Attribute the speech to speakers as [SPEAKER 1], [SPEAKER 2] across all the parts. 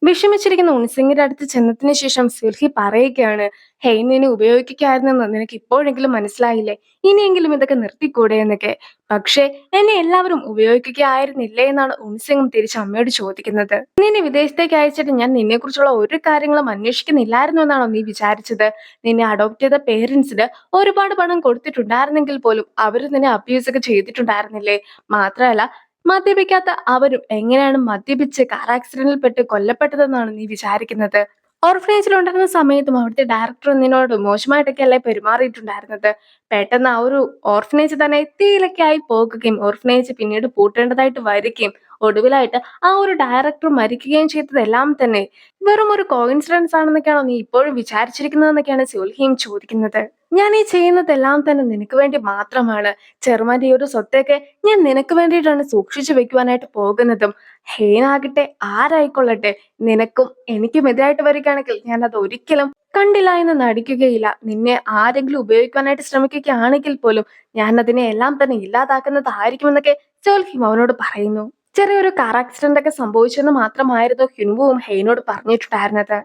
[SPEAKER 1] വിഷമിച്ചിരിക്കുന്ന ഉൺസിങ്ങിന്റെ അടുത്ത് ചെന്നതിന് ശേഷം സിൽഹി പറയുകയാണ്, ഹേയ് നിന്നെ ഉപയോഗിക്കായിരുന്നെന്ന് നിനക്ക് ഇപ്പോഴെങ്കിലും മനസ്സിലായില്ലേ? ഇനിയെങ്കിലും ഇതൊക്കെ നിർത്തിക്കൂടെ എന്നൊക്കെ. പക്ഷേ എന്നെ എല്ലാവരും ഉപയോഗിക്കുകയായിരുന്നില്ലേ എന്നാണ് ഉൺസിങ്ങും തിരിച്ച് അമ്മയോട് ചോദിക്കുന്നത്. നിന്നെ വിദേശത്തേക്ക് അയച്ചിട്ട് ഞാൻ നിന്നെക്കുറിച്ചുള്ള ഒരു കാര്യങ്ങളും അന്വേഷിക്കുന്നില്ലായിരുന്നു എന്നാണോ നീ വിചാരിച്ചത്? നിന്നെ അഡോപ്റ്റ് ചെയ്ത പേരൻസിന് ഒരുപാട് പണം കൊടുത്തിട്ടുണ്ടായിരുന്നെങ്കിൽ പോലും അവര് നിന്നെ അബ്യൂസ് ഒക്കെ ചെയ്തിട്ടുണ്ടായിരുന്നില്ലേ? മാത്രമല്ല, മദ്യപിക്കാത്ത അവരും എങ്ങനെയാണ് മദ്യപിച്ച് കാർ ആക്സിഡന്റിൽ പെട്ട് കൊല്ലപ്പെട്ടതെന്നാണ് നീ വിചാരിക്കുന്നത്? ഓർഫനേജിൽ ഉണ്ടായിരുന്ന സമയത്തും അവിടുത്തെ ഡയറക്ടർ നിന്നോട് മോശമായിട്ടൊക്കെയല്ലേ പെരുമാറിയിട്ടുണ്ടായിരുന്നത്? പെട്ടെന്ന് ആ ഒരു ഓർഫനേജ് തന്നെ തീയിലൊക്കെയായി പോകുകയും ഓർഫനേജ് പിന്നീട് പൂട്ടേണ്ടതായിട്ട് വരികയും ഒടുവിലായിട്ട് ആ ഒരു ഡയറക്ടർ മരിക്കുകയും ചെയ്തതെല്ലാം തന്നെ വെറും ഒരു കോയിൻസിഡൻസ് ആണെന്നൊക്കെയാണോ നീ ഇപ്പോഴും വിചാരിച്ചിരിക്കുന്നതെന്നൊക്കെയാണ് സുൽഹിയും ചോദിക്കുന്നത്. ഞാൻ ഈ ചെയ്യുന്നതെല്ലാം തന്നെ നിനക്ക് വേണ്ടി മാത്രമാണ്. ചെറുമാന്റെ ഈ ഒരു സ്വത്തൊക്കെ ഞാൻ നിനക്ക് വേണ്ടിയിട്ടാണ് സൂക്ഷിച്ചു വെക്കുവാനായിട്ട് പോകുന്നതും. ഹേനാകട്ടെ ആരായിക്കൊള്ളട്ടെ, നിനക്കും എനിക്കും എതിരായിട്ട് വരികയാണെങ്കിൽ ഞാൻ അത് ഒരിക്കലും കണ്ടില്ല എന്ന് നടിക്കുകയില്ല. നിന്നെ ആരെങ്കിലും ഉപയോഗിക്കാനായിട്ട് ശ്രമിക്കുകയാണെങ്കിൽ പോലും ഞാൻ അതിനെ എല്ലാം തന്നെ ഇല്ലാതാക്കുന്നതായിരിക്കുമെന്നൊക്കെ സോൽഹിം അവനോട് പറയുന്നു. ചെറിയൊരു കാർ ആക്സിഡന്റ് ഒക്കെ സംഭവിച്ചെന്ന് മാത്രമായിരുന്നു ഹിൻവുവും ഹെയ്നോട് പറഞ്ഞിട്ടുണ്ടായിരുന്നത്.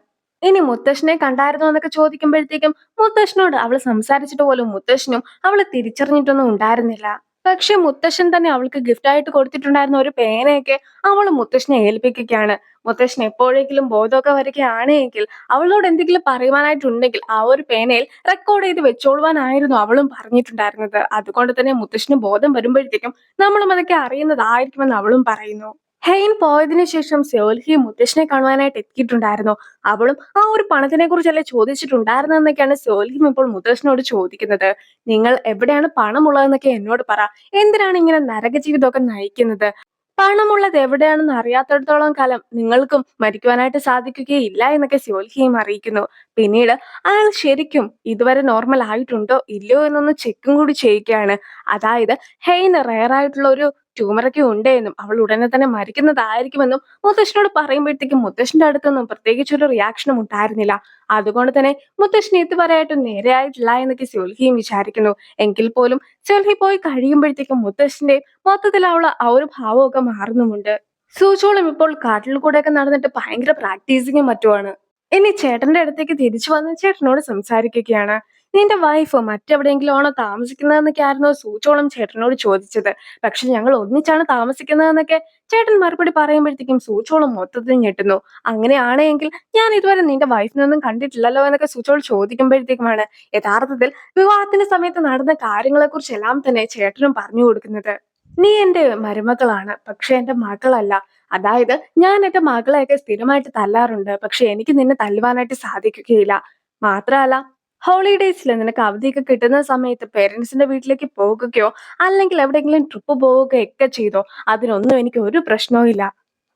[SPEAKER 1] ഇനി മുത്തശ്ശനെ കണ്ടായിരുന്നോ എന്നൊക്കെ ചോദിക്കുമ്പോഴത്തേക്കും മുത്തശ്ശനോട് അവൾ സംസാരിച്ചിട്ട് പോലും മുത്തശ്ശനും അവളെ തിരിച്ചറിഞ്ഞിട്ടൊന്നും ഉണ്ടായിരുന്നില്ല. പക്ഷെ മുത്തശ്ശൻ തന്നെ അവൾക്ക് ഗിഫ്റ്റ് ആയിട്ട് കൊടുത്തിട്ടുണ്ടായിരുന്ന ഒരു പേനയൊക്കെ അവൾ മുത്തശ്ശനെ ഏൽപ്പിക്കുകയാണ്. മുത്തശ്ശൻ എപ്പോഴെങ്കിലും ബോധമൊക്കെ വരികയാണെങ്കിൽ അവളോട് എന്തെങ്കിലും പറയുവാനായിട്ടുണ്ടെങ്കിൽ ആ ഒരു പേനയിൽ റെക്കോർഡ് ചെയ്ത് വെച്ചോളുവാനായിരുന്നു അവളും പറഞ്ഞിട്ടുണ്ടായിരുന്നത്. അതുകൊണ്ട് തന്നെ മുത്തശ്ശന് ബോധം വരുമ്പോഴത്തേക്കും നമ്മളും അതൊക്കെ അറിയുന്നതായിരിക്കുമെന്ന് അവളും പറയുന്നു. ഹെയ്ൻ പോയതിനു ശേഷം സോൽഹി മുത്തശ്ശനെ കാണുവാനായിട്ട് എത്തിയിട്ടുണ്ടായിരുന്നു. അവളും ആ ഒരു പണത്തിനെ കുറിച്ചല്ലേ ചോദിച്ചിട്ടുണ്ടായിരുന്നതെന്നൊക്കെയാണ് സോൽഹിം ഇപ്പോൾ മുത്തശ്ശനോട് ചോദിക്കുന്നത്. നിങ്ങൾ എവിടെയാണ് പണമുള്ളതെന്നൊക്കെ എന്നോട് പറ. എന്തിനാണ് ഇങ്ങനെ നരക ജീവിതമൊക്കെ നയിക്കുന്നത്? പണമുള്ളത് എവിടെയാണെന്ന് അറിയാത്തിടത്തോളം കാലം നിങ്ങൾക്കും മരിക്കുവാനായിട്ട് സാധിക്കുകയില്ല എന്നൊക്കെ സോൽഹിയും അറിയിക്കുന്നു. പിന്നീട് അയാൾ ശരിക്കും ഇതുവരെ നോർമൽ ആയിട്ടുണ്ടോ ഇല്ലയോ എന്നൊന്ന് ചെക്കും കൂടി ചെയ്യുകയാണ്. അതായത് ഹെയ്ന് റെയർ ആയിട്ടുള്ള ഒരു ട്യൂമറൊക്കെ ഉണ്ട് എന്നും അവൾ ഉടനെ തന്നെ മരിക്കുന്നതായിരിക്കുമെന്നും മുത്തശ്ശനോട് പറയുമ്പോഴത്തേക്കും മുത്തശ്ശന്റെ അടുത്തൊന്നും പ്രത്യേകിച്ച് ഒരു റിയാക്ഷനും ഉണ്ടായിരുന്നില്ല. അതുകൊണ്ട് തന്നെ മുത്തശ്ശന് ഇതുവരെയായിട്ടും നേരെയായിട്ടില്ല എന്നൊക്കെ സോൽഹിയും വിചാരിക്കുന്നു. എങ്കിൽ പോലും സോൽഹി പോയി കഴിയുമ്പോഴത്തേക്കും മുത്തശ്ശന്റെ മൊത്തത്തിലുള്ള ആ ഒരു ഭാവമൊക്കെ മാറുന്നുമുണ്ട്. സൂചോളം ഇപ്പോൾ കാട്ടിൽ കൂടെയൊക്കെ നടന്നിട്ട് ഭയങ്കര പ്രാക്ടീസിങ്ങും മറ്റുമാണ്. ഇനി ചേട്ടന്റെ അടുത്തേക്ക് തിരിച്ചു വന്ന് ചേട്ടനോട് സംസാരിക്കുകയാണ്. നിന്റെ വൈഫ് മറ്റെവിടെയെങ്കിലും ആണോ താമസിക്കുന്നതെന്നൊക്കെ ആയിരുന്നു സൂചോളം ചേട്ടനോട് ചോദിച്ചത്. പക്ഷെ ഞങ്ങൾ ഒന്നിച്ചാണ് താമസിക്കുന്നതെന്നൊക്കെ ചേട്ടൻ മറുപടി പറയുമ്പോഴത്തേക്കും സൂചോളം മൊത്തത്തിൽ ഞെട്ടുന്നു. അങ്ങനെയാണെങ്കിൽ ഞാൻ ഇതുവരെ നിന്റെ വൈഫിനൊന്നും കണ്ടിട്ടില്ലല്ലോ എന്നൊക്കെ സൂചോൾ ചോദിക്കുമ്പോഴത്തേക്കുമാണ് യഥാർത്ഥത്തിൽ വിവാഹത്തിന്റെ സമയത്ത് നടന്ന കാര്യങ്ങളെ കുറിച്ചെല്ലാം തന്നെ ചേട്ടനും പറഞ്ഞു കൊടുക്കുന്നത്. നീ എന്റെ മരുമകളാണ്, പക്ഷെ എന്റെ മകളല്ല. അതായത് ഞാൻ എന്റെ മകളെയൊക്കെ സ്ഥിരമായിട്ട് തല്ലാറുണ്ട്. പക്ഷെ എനിക്ക് നിന്നെ തല്ലുവാനായിട്ട് സാധിക്കുകയില്ല. മാത്രമല്ല, ഹോളിഡേയ്സിൽ നിനക്ക് അവധിയൊക്കെ കിട്ടുന്ന സമയത്ത് പേരൻസിന്റെ വീട്ടിലേക്ക് പോകുകയോ അല്ലെങ്കിൽ എവിടെയെങ്കിലും ട്രിപ്പ് പോവുകയൊക്കെ ചെയ്തോ, അതിനൊന്നും എനിക്ക് ഒരു പ്രശ്നവും ഇല്ല.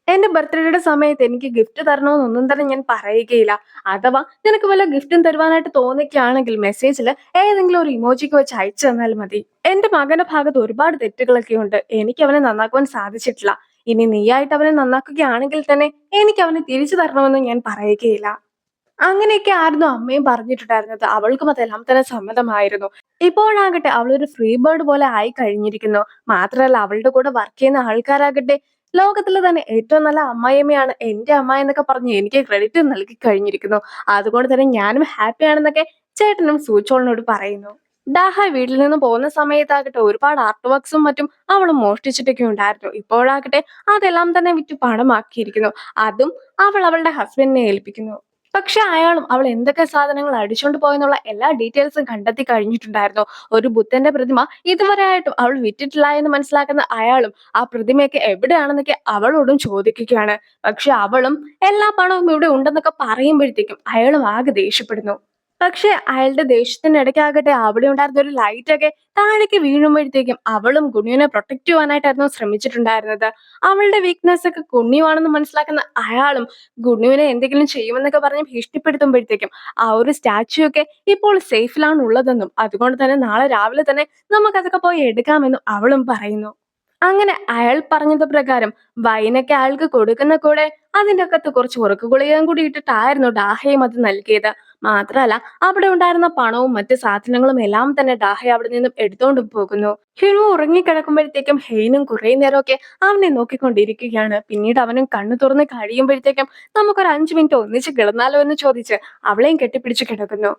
[SPEAKER 1] എന്റെ ബർത്ത്ഡേയുടെ സമയത്ത് എനിക്ക് ഗിഫ്റ്റ് തരണമെന്നൊന്നും തന്നെ ഞാൻ പറയുകയില്ല. അഥവാ നിനക്ക് വല്ല ഗിഫ്റ്റും തരുവാനായിട്ട് തോന്നിക്കുകയാണെങ്കിൽ മെസ്സേജിൽ ഏതെങ്കിലും ഒരു ഇമോജിക്ക് വെച്ച് അയച്ചു തന്നാൽ മതി. എന്റെ മകന്റെ ഭാഗത്ത് ഒരുപാട് തെറ്റുകളൊക്കെ ഉണ്ട്. എനിക്ക് അവനെ നന്നാക്കുവാൻ സാധിച്ചിട്ടില്ല. ഇനി നീയായിട്ട് അവനെ നന്നാക്കുകയാണെങ്കിൽ തന്നെ എനിക്ക് അവനെ തിരിച്ചു തരണമെന്ന് ഞാൻ പറയുകയില്ല. അങ്ങനെയൊക്കെ ആയിരുന്നു അമ്മയും പറഞ്ഞിട്ടുണ്ടായിരുന്നത്. അവൾക്കും അതെല്ലാം തന്നെ സമ്മതമായിരുന്നു. ഇപ്പോഴാകട്ടെ അവളൊരു ഫ്രീ ബേർഡ് പോലെ ആയി കഴിഞ്ഞിരിക്കുന്നു. മാത്രമല്ല, അവളുടെ കൂടെ വർക്ക് ചെയ്യുന്ന ആൾക്കാരാകട്ടെ ലോകത്തിലെ തന്നെ ഏറ്റവും നല്ല അമ്മായിയമ്മയാണ് എന്റെ അമ്മ എന്നൊക്കെ പറഞ്ഞ് എനിക്ക് ക്രെഡിറ്റ് നൽകി കഴിഞ്ഞിരിക്കുന്നു. അതുകൊണ്ട് തന്നെ ഞാനും ഹാപ്പിയാണെന്നൊക്കെ ചേട്ടനും സൂചോളിനോട് പറയുന്നു. ഡാഹ വീട്ടിൽ നിന്ന് പോകുന്ന സമയത്താകട്ടെ ഒരുപാട് ആർട്ട് വർക്ക്സും മറ്റും അവൾ മോഷ്ടിച്ചിട്ടൊക്കെ ഉണ്ടായിരുന്നു. ഇപ്പോഴാകട്ടെ അതെല്ലാം തന്നെ വിറ്റ് പണമാക്കിയിരിക്കുന്നു. അതും അവൾ അവളുടെ ഹസ്ബൻഡിനെ ഏൽപ്പിക്കുന്നു. പക്ഷെ അയാളും അവൾ എന്തൊക്കെ സാധനങ്ങൾ അടിച്ചോണ്ട് പോയെന്നുള്ള എല്ലാ ഡീറ്റെയിൽസും കണ്ടെത്തി കഴിഞ്ഞിട്ടുണ്ടായിരുന്നു. ഒരു ബുദ്ധന്റെ പ്രതിമ ഇതുവരെ ആയിട്ടും അവൾ വിറ്റിട്ടില്ല എന്ന് മനസ്സിലാക്കുന്ന അയാളും ആ പ്രതിമയൊക്കെ എവിടെയാണെന്നൊക്കെ അവളോടും ചോദിക്കുകയാണ്. പക്ഷെ അവളും എല്ലാ പണവും ഇവിടെ ഉണ്ടെന്നൊക്കെ പറയുമ്പോഴത്തേക്കും അയാളും ആകെ ദേഷ്യപ്പെടുന്നു. പക്ഷെ അയാളുടെ ദേഷ്യത്തിനിടയ്ക്കാകട്ടെ അവിടെ ഉണ്ടായിരുന്ന ഒരു ലൈറ്റ് ഒക്കെ താഴേക്ക് വീഴുമ്പോഴത്തേക്കും അവളും ഗുണിയനെ പ്രൊട്ടക്ട് ചെയ്യുവാനായിട്ടായിരുന്നു ശ്രമിച്ചിട്ടുണ്ടായിരുന്നത്. അവളുടെ വീക്ക്നെസ് ഒക്കെ ഗുണ്യമാണെന്ന് മനസ്സിലാക്കുന്ന അയാളും ഗുണുവിനെ എന്തെങ്കിലും ചെയ്യുമെന്നൊക്കെ പറഞ്ഞ് ഭീഷണിപ്പെടുത്തുമ്പോഴത്തേക്കും ആ ഒരു സ്റ്റാച്യു ഒക്കെ ഇപ്പോൾ സേഫിലാണ് ഉള്ളതെന്നും അതുകൊണ്ട് തന്നെ നാളെ രാവിലെ തന്നെ നമുക്കതൊക്കെ പോയി എടുക്കാമെന്നും അവളും പറയുന്നു. അങ്ങനെ അയാൾ പറഞ്ഞത് പ്രകാരം വൈനൊക്കെ അയാൾക്ക് കൊടുക്കുന്ന കൂടെ അതിന്റെ അകത്ത് കുറച്ച് ഉറക്ക ഗുളികയും കൂടി ഇട്ടിട്ടായിരുന്നു ഡാഹയും അത് നൽകിയത്. മാത്രമല്ല അവിടെ ഉണ്ടായിരുന്ന പണവും മറ്റു സാധനങ്ങളും എല്ലാം തന്നെ ഡാഹെ അവിടെ നിന്നും എടുത്തോണ്ട് പോകുന്നു. ഹ്യുനു ഉറങ്ങിക്കിടക്കുമ്പോഴത്തേക്കും ഹെയ്നും കുറെ നേരമൊക്കെ അവനെ നോക്കിക്കൊണ്ടിരിക്കുകയാണ്. പിന്നീട് അവനും കണ്ണു തുറന്ന് കഴിയുമ്പോഴത്തേക്കും നമുക്കൊരു 5 മിനിറ്റ് ഒന്നിച്ച് കിടന്നാലോ എന്ന് ചോദിച്ച് അവളെയും കെട്ടിപ്പിടിച്ച് കിടക്കുന്നു.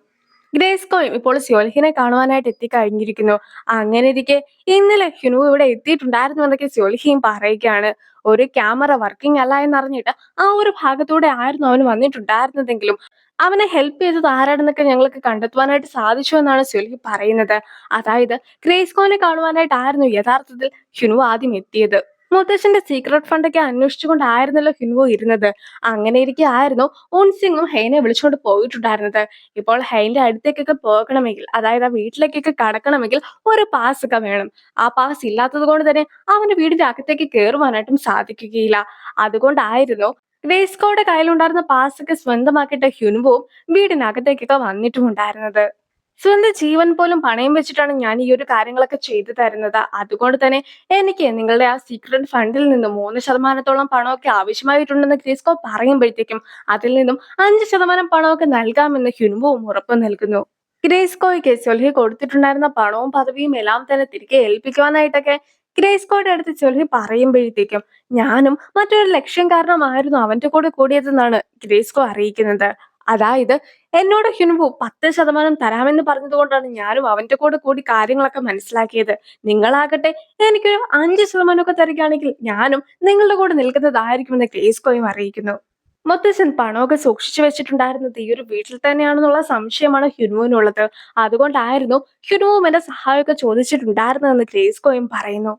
[SPEAKER 1] ഗ്രേസ്കോയും ഇപ്പോൾ സ്യോൽഹിനെ കാണുവാനായിട്ട് എത്തിക്കഴിഞ്ഞിരിക്കുന്നു. അങ്ങനെ ഇരിക്കെ ഇന്നലെ ഹ്യുനു ഇവിടെ എത്തിയിട്ടുണ്ടായിരുന്നു എന്നൊക്കെ സ്യോൽഹിയും പറയുകയാണ്. ഒരു ക്യാമറ വർക്കിംഗ് അല്ല എന്നറിഞ്ഞിട്ട് ആ ഒരു ഭാഗത്തൂടെ ആയിരുന്നു അവന് വന്നിട്ടുണ്ടായിരുന്നതെങ്കിലും അവനെ ഹെൽപ്പ് ചെയ്തത് ആരാണെന്നൊക്കെ ഞങ്ങൾക്ക് കണ്ടെത്തുവാനായിട്ട് സാധിച്ചു എന്നാണ് സ്യോൽഹി പറയുന്നത്. അതായത് ഗ്രേസ്കോനെ കാണുവാനായിട്ടായിരുന്നു യഥാർത്ഥത്തിൽ ഹ്യുനു ആദ്യം എത്തിയത്. മുത്തച്ഛന്റെ സീക്രട്ട് ഫണ്ടൊക്കെ അന്വേഷിച്ചുകൊണ്ടായിരുന്നല്ലോ ഹിൻവോ ഇരുന്നത്. അങ്ങനെ ഇരിക്കെ ആയിരുന്നു ഉൻസിങ്ങും ഹെയ്നെ വിളിച്ചുകൊണ്ട് പോയിട്ടുണ്ടായിരുന്നത്. ഇപ്പോൾ ഹെയ്ന്റെ അടുത്തേക്കൊക്കെ പോകണമെങ്കിൽ, അതായത് ആ വീട്ടിലേക്കൊക്കെ കടക്കണമെങ്കിൽ ഒരു പാസ് ഒക്കെ വേണം. ആ പാസ് ഇല്ലാത്തത് കൊണ്ട് തന്നെ അവന്റെ വീടിന്റെ അകത്തേക്ക് കയറുവാനായിട്ടും സാധിക്കുകയില്ല. അതുകൊണ്ടായിരുന്നു ഗ്രേസ്കോയുടെ കയ്യിലുണ്ടായിരുന്ന പാസ് ഒക്കെ സ്വന്തമാക്കിയിട്ട് ഹ്യുൻവുവും വീടിനകത്തേക്കൊക്കെ വന്നിട്ടുമുണ്ടായിരുന്നത്. സ്വന്തം ജീവൻ പോലും പണയം വെച്ചിട്ടാണ് ഞാൻ ഈ ഒരു കാര്യങ്ങളൊക്കെ ചെയ്തു തരുന്നത്. അതുകൊണ്ട് തന്നെ എനിക്ക് നിങ്ങളുടെ ആ സീക്രട്ട് ഫണ്ടിൽ നിന്നും 3% പണമൊക്കെ ആവശ്യമായിട്ടുണ്ടെന്ന് ക്രിസ്കോ പറയുമ്പോഴത്തേക്കും അതിൽ നിന്നും 5% പണമൊക്കെ നൽകാമെന്ന് ഹ്യുൻവുവും ഉറപ്പ് നൽകുന്നു. ഗ്രേസ്കോയ്ക്ക് സൊൽഹി കൊടുത്തിട്ടുണ്ടായിരുന്ന പണവും പദവിയും എല്ലാം തന്നെ തിരികെ ഏൽപ്പിക്കുവാനായിട്ടൊക്കെ ഗ്രേസ്കോയുടെ അടുത്ത് സൊൽഹി പറയുമ്പോഴത്തേക്കും ഞാനും മറ്റൊരു ലക്ഷ്യം കാരണമായിരുന്നു അവന്റെ കൂടെ കൂടിയതെന്നാണ് ഗ്രേസ്കോ അറിയിക്കുന്നത്. അതായത് എന്നോട് ഹ്യുൻവു 10% തരാമെന്ന് പറഞ്ഞതുകൊണ്ടാണ് ഞാനും അവന്റെ കൂടെ കൂടി കാര്യങ്ങളൊക്കെ മനസ്സിലാക്കിയത്. നിങ്ങളാകട്ടെ എനിക്കൊരു 5% ഒക്കെ തരികയാണെങ്കിൽ ഞാനും നിങ്ങളുടെ കൂടെ നിൽക്കുന്നതായിരിക്കുമെന്ന് ഗ്രേസ്കോയും അറിയിക്കുന്നു. മുത്തച്ഛൻ പണമൊക്കെ സൂക്ഷിച്ചു വെച്ചിട്ടുണ്ടായിരുന്നത് ഈ ഒരു വീട്ടിൽ തന്നെയാണെന്നുള്ള സംശയമാണ് ഹ്യുനുവിനുള്ളത്. അതുകൊണ്ടായിരുന്നു ഹ്യുനുവും എന്റെ സഹായമൊക്കെ ചോദിച്ചിട്ടുണ്ടായിരുന്നതെന്ന് ഗ്രേസ്കോയും പറയുന്നു.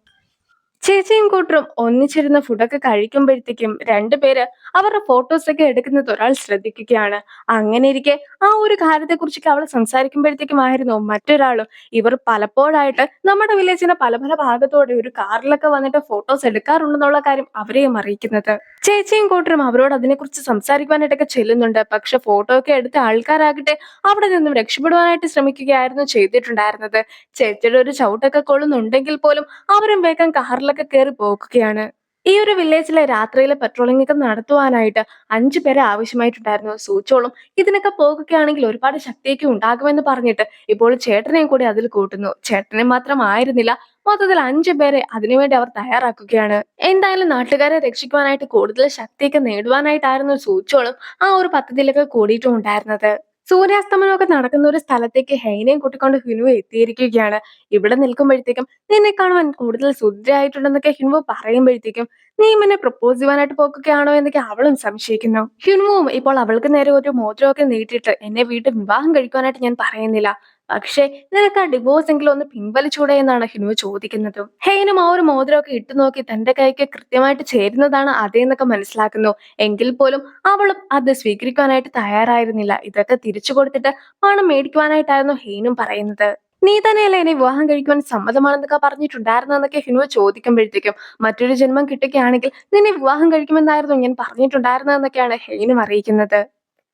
[SPEAKER 1] ചേച്ചിയും കൂട്ടരും ഒന്നിച്ചിരുന്ന് ഫുഡൊക്കെ കഴിക്കുമ്പോഴത്തേക്കും രണ്ടുപേര് അവരുടെ ഫോട്ടോസ് ഒക്കെ എടുക്കുന്നത് ഒരാൾ ശ്രദ്ധിക്കുകയാണ്. അങ്ങനെ ഇരിക്കെ ആ ഒരു കാര്യത്തെക്കുറിച്ചൊക്കെ അവൾ സംസാരിക്കുമ്പോഴത്തേക്കും ആയിരുന്നു മറ്റൊരാളും ഇവർ പലപ്പോഴായിട്ട് നമ്മുടെ വില്ലേജിന്റെ പല പല ഭാഗത്തോടെ ഒരു കാറിലൊക്കെ വന്നിട്ട് ഫോട്ടോസ് എടുക്കാറുണ്ടെന്നുള്ള കാര്യം അവരെയും അറിയിക്കുന്നത്. ചേച്ചിയും കൂട്ടരും അവരോട് അതിനെക്കുറിച്ച് സംസാരിക്കുവാനായിട്ടൊക്കെ ചെല്ലുന്നുണ്ട്. പക്ഷെ ഫോട്ടോ ഒക്കെ എടുത്ത ആൾക്കാരാകട്ടെ അവിടെ നിന്നും രക്ഷപ്പെടുവാനായിട്ട് ശ്രമിക്കുകയായിരുന്നു ചെയ്തിട്ടുണ്ടായിരുന്നത്. ചേച്ചിയുടെ ഒരു ചവിട്ടൊക്കെ കൊള്ളുന്നുണ്ടെങ്കിൽ പോലും അവരും വേഗം കാറിലൊക്കെ കയറി പോകുകയാണ്. ഈ ഒരു വില്ലേജിലെ രാത്രിയിലെ പെട്രോളിംഗ് ഒക്കെ നടത്തുവാനായിട്ട് 5 പേരെ ആവശ്യമായിട്ടുണ്ടായിരുന്നു. സൂചോളും ഇതിനൊക്കെ പോകുകയാണെങ്കിൽ ഒരുപാട് ശക്തിയൊക്കെ ഉണ്ടാകുമെന്ന് പറഞ്ഞിട്ട് ഇപ്പോൾ ചേട്ടനെയും കൂടി അതിൽ കൂട്ടുന്നു. ചേട്ടനെ മാത്രമായിരുന്നില്ല, മൊത്തത്തിൽ 5 പേരെ അതിനുവേണ്ടി അവർ തയ്യാറാക്കുകയാണ്. എന്തായാലും നാട്ടുകാരെ രക്ഷിക്കുവാനായിട്ട് കൂടുതൽ ശക്തിയൊക്കെ നേടുവാനായിട്ടായിരുന്നു സൂചോളും ആ ഒരു പദ്ധതിയിലൊക്കെ കൂടിയിട്ടും ഉണ്ടായിരുന്നത്. സൂര്യാസ്തമനമൊക്കെ നടക്കുന്ന ഒരു സ്ഥലത്തേക്ക് ഹെയ്നെയും കൂട്ടിക്കൊണ്ട് ഹിനുവ എത്തിയിരിക്കുകയാണ്. ഇവിടെ നിൽക്കുമ്പോഴത്തേക്കും നിന്നെ കാണുവാൻ കൂടുതൽ സുന്ദരിയായിട്ടുണ്ടെന്നൊക്കെ ഹിൻവു പറയുമ്പോഴത്തേക്കും നീ എന്നെ പ്രപ്പോസ് ചെയ്യുവാനായിട്ട് പോകുകയാണോ എന്നൊക്കെ അവളും സംശയിക്കുന്നു. ഹിൻവുവും ഇപ്പോൾ അവൾക്ക് നേരെ ഒരു മോതിരമൊക്കെ നീട്ടിയിട്ട് എന്നെ വീണ്ടും വിവാഹം കഴിക്കുവാനായിട്ട് ഞാൻ പറയുന്നില്ല, പക്ഷേ നിനക്ക് ആ ഡിവോഴ്സ് എങ്കിലും ഒന്ന് പിൻവലിച്ചൂടെ എന്നാണ് ഹിനുവ ചോദിക്കുന്നത്. ഹെയ്നും ആ ഒരു മോതിരമൊക്കെ ഇട്ടു നോക്കി തന്റെ കൈക്ക് കൃത്യമായിട്ട് ചേരുന്നതാണ് അതേന്നൊക്കെ മനസ്സിലാക്കുന്നു. എങ്കിൽ പോലും അവളും അത് സ്വീകരിക്കാനായിട്ട് തയ്യാറായിരുന്നില്ല. ഇതൊക്കെ തിരിച്ചു കൊടുത്തിട്ട് പണം മേടിക്കുവാനായിട്ടായിരുന്നു ഹെയ്നും പറയുന്നത്. നീ തന്നെയല്ലേ എന്നെ വിവാഹം കഴിക്കുവാൻ സമ്മതമാണെന്നൊക്കെ പറഞ്ഞിട്ടുണ്ടായിരുന്നെന്നൊക്കെ ഹിനുവ ചോദിക്കുമ്പോഴത്തേക്കും മറ്റൊരു ജന്മം കിട്ടുകയാണെങ്കിൽ നിന്നെ വിവാഹം കഴിക്കുമെന്നായിരുന്നു ഞാൻ പറഞ്ഞിട്ടുണ്ടായിരുന്നതെന്നൊക്കെയാണ് ഹെയ്നും അറിയിക്കുന്നത്.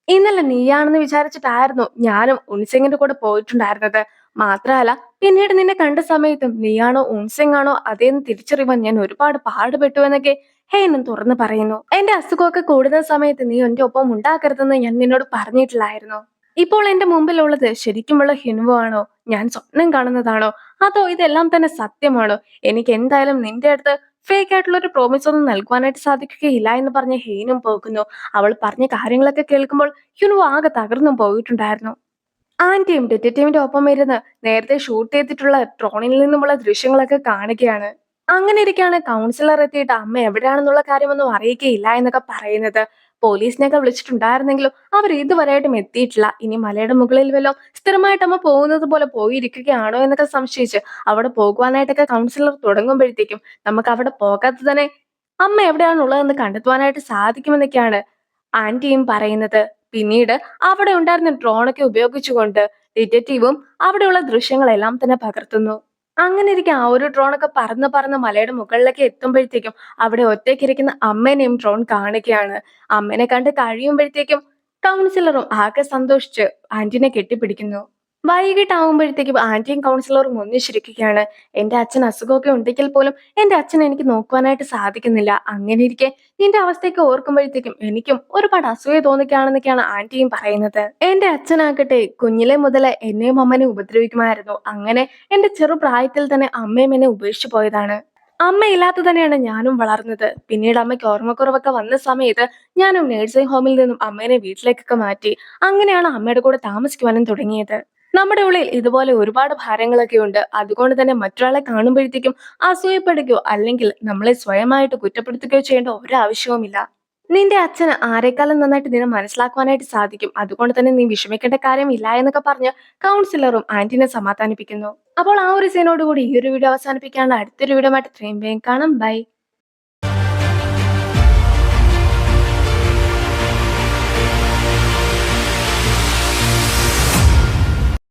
[SPEAKER 1] ഇന്നലെ നീയാണെന്ന് വിചാരിച്ചിട്ടായിരുന്നു ഞാനും ഉൻസിങ്ങിന്റെ കൂടെ പോയിട്ടുണ്ടായിരുന്നത്. മാത്രമല്ല പിന്നീട് നിന്നെ കണ്ട സമയത്തും നീയാണോ ഉൻസിങ് ആണോ അതേന്ന് തിരിച്ചറിയുവാൻ ഞാൻ ഒരുപാട് പാടുപെട്ടു എന്നൊക്കെ ഹെയ്നും തുറന്നു പറയുന്നു. എന്റെ അസുഖമൊക്കെ കൂടുന്ന സമയത്ത് നീ എന്റെ ഒപ്പം ഉണ്ടാക്കരുതെന്ന് ഞാൻ നിന്നോട് പറഞ്ഞിട്ടില്ലായിരുന്നു. ഇപ്പോൾ എന്റെ മുമ്പിലുള്ളത് ശരിക്കുമുള്ള ഹിനുവോ ആണോ, ഞാൻ സ്വപ്നം കാണുന്നതാണോ, അതോ ഇതെല്ലാം തന്നെ സത്യമാണോ? എനിക്ക് എന്തായാലും നിന്റെ അടുത്ത് ഫേക്ക് ആയിട്ടുള്ള ഒരു പ്രോമിസ് ഒന്നും നൽകുവാനായിട്ട് സാധിക്കുകയില്ല എന്ന് പറഞ്ഞ് ഹെയ്നും പോകുന്നു. അവൾ പറഞ്ഞ കാര്യങ്ങളൊക്കെ കേൾക്കുമ്പോൾ ഹ്യുനുവോ ആകെ തകർന്നും പോയിട്ടുണ്ടായിരുന്നു. ആന്റിയും ഡിറ്റക്റ്റീവിന്റെ ഒപ്പം ഇരുന്ന് നേരത്തെ ഷൂട്ട് ചെയ്തിട്ടുള്ള ഡ്രോണിൽ നിന്നുമുള്ള ദൃശ്യങ്ങളൊക്കെ കാണുകയാണ്. അങ്ങനെ ഇരിക്കെയാണ് കൗൺസിലർ എത്തിയിട്ട് അമ്മ എവിടെയാണെന്നുള്ള കാര്യമൊന്നും അറിയിക്കുകയില്ല എന്നൊക്കെ പറയുന്നത്. പോലീസിനെയൊക്കെ വിളിച്ചിട്ടുണ്ടായിരുന്നെങ്കിലും അവർ ഇതുവരെയായിട്ടും എത്തിയിട്ടില്ല. ഇനി മലയുടെ മുകളിൽ വല്ലോ സ്ഥിരമായിട്ട് അമ്മ പോകുന്നത് പോലെ പോയിരിക്കുകയാണോ എന്നൊക്കെ സംശയിച്ച് അവിടെ പോകുവാനായിട്ടൊക്കെ കൗൺസിലർ തുടങ്ങുമ്പോഴത്തേക്കും നമുക്ക് അവിടെ പോകാതെ തന്നെ അമ്മ എവിടെയാണുള്ളതെന്ന് കണ്ടെത്തുവാനായിട്ട് സാധിക്കുമെന്നൊക്കെയാണ് ആന്റിയും പറയുന്നത്. പിന്നീട് അവിടെ ഉണ്ടായിരുന്ന ഡ്രോണൊക്കെ ഉപയോഗിച്ചുകൊണ്ട് ഡിറ്റക്റ്റീവും അവിടെയുള്ള ദൃശ്യങ്ങളെല്ലാം തന്നെ പകർത്തുന്നു. അങ്ങനെ ഇരിക്കെ ആ ഒരു ഡ്രോണൊക്കെ പറന്ന് പറന്ന് മലയുടെ മുകളിലേക്ക് എത്തുമ്പോഴത്തേക്കും അവിടെ ഒറ്റയ്ക്കിരിക്കുന്ന അമ്മേനെയും ഡ്രോൺ കാണുകയാണ്. അമ്മേനെ കണ്ട് കഴിയുമ്പോഴത്തേക്കും കൗൺസിലറും ആകെ സന്തോഷിച്ച് ആന്റിനെ കെട്ടിപ്പിടിക്കുന്നു. വൈകിട്ടാവുമ്പോഴത്തേക്കും ആന്റിയും കൗൺസിലറും ഒന്നിച്ചിരിക്കുകയാണ്. എന്റെ അച്ഛന് അസുഖമൊക്കെ ഉണ്ടെങ്കിൽ പോലും എന്റെ അച്ഛനെ എനിക്ക് നോക്കുവാനായിട്ട് സാധിക്കുന്നില്ല. അങ്ങനെയിരിക്കെ നിന്റെ അവസ്ഥയൊക്കെ ഓർക്കുമ്പോഴത്തേക്കും എനിക്കും ഒരുപാട് അസൂയ തോന്നിക്കുകയാണെന്നൊക്കെയാണ് ആന്റിയും പറയുന്നത്. എന്റെ അച്ഛനാകട്ടെ കുഞ്ഞിലെ മുതലേ എന്നെയും അമ്മനെയും ഉപദ്രവിക്കുമായിരുന്നു. അങ്ങനെ എന്റെ ചെറുപ്രായത്തിൽ തന്നെ അമ്മയും എന്നെ ഉപേക്ഷിച്ചു പോയതാണ്. അമ്മയില്ലാതെ തന്നെയാണ് ഞാനും വളർന്നത്. പിന്നീട് അമ്മയ്ക്ക് ഓർമ്മക്കുറവൊക്കെ വന്ന സമയത്ത് ഞാനും നഴ്സിംഗ് ഹോമിൽ നിന്നും അമ്മേനെ വീട്ടിലേക്കൊക്കെ മാറ്റി. അങ്ങനെയാണ് അമ്മയുടെ കൂടെ താമസിക്കുവാനും തുടങ്ങിയത്. നമ്മുടെ ഉള്ളിൽ ഇതുപോലെ ഒരുപാട് ഭാരങ്ങളൊക്കെ ഉണ്ട്. അതുകൊണ്ട് തന്നെ മറ്റൊരാളെ കാണുമ്പോഴത്തേക്കും അസൂയപ്പെടുകയോ അല്ലെങ്കിൽ നമ്മളെ സ്വയമായിട്ട് കുറ്റപ്പെടുത്തുകയോ ചെയ്യേണ്ട ഒരാവശ്യവുമില്ല. നിന്റെ അച്ഛന് ആരെക്കാളും നന്നായിട്ട് നിന്നെ മനസ്സിലാക്കുവാനായിട്ട് സാധിക്കും. അതുകൊണ്ട് തന്നെ നീ വിഷമിക്കേണ്ട കാര്യമില്ല എന്നൊക്കെ പറഞ്ഞ് കൗൺസിലറും ആന്റിനെ സമാധാനിപ്പിക്കുന്നു. അപ്പോൾ ആ ഒരു സീനോട് കൂടി ഈ ഒരു വീഡിയോ അവസാനിപ്പിക്കാനുള്ള അടുത്തൊരു വീഡിയോ ആയിട്ട് എത്രയും വേഗം കാണാം. ബൈ.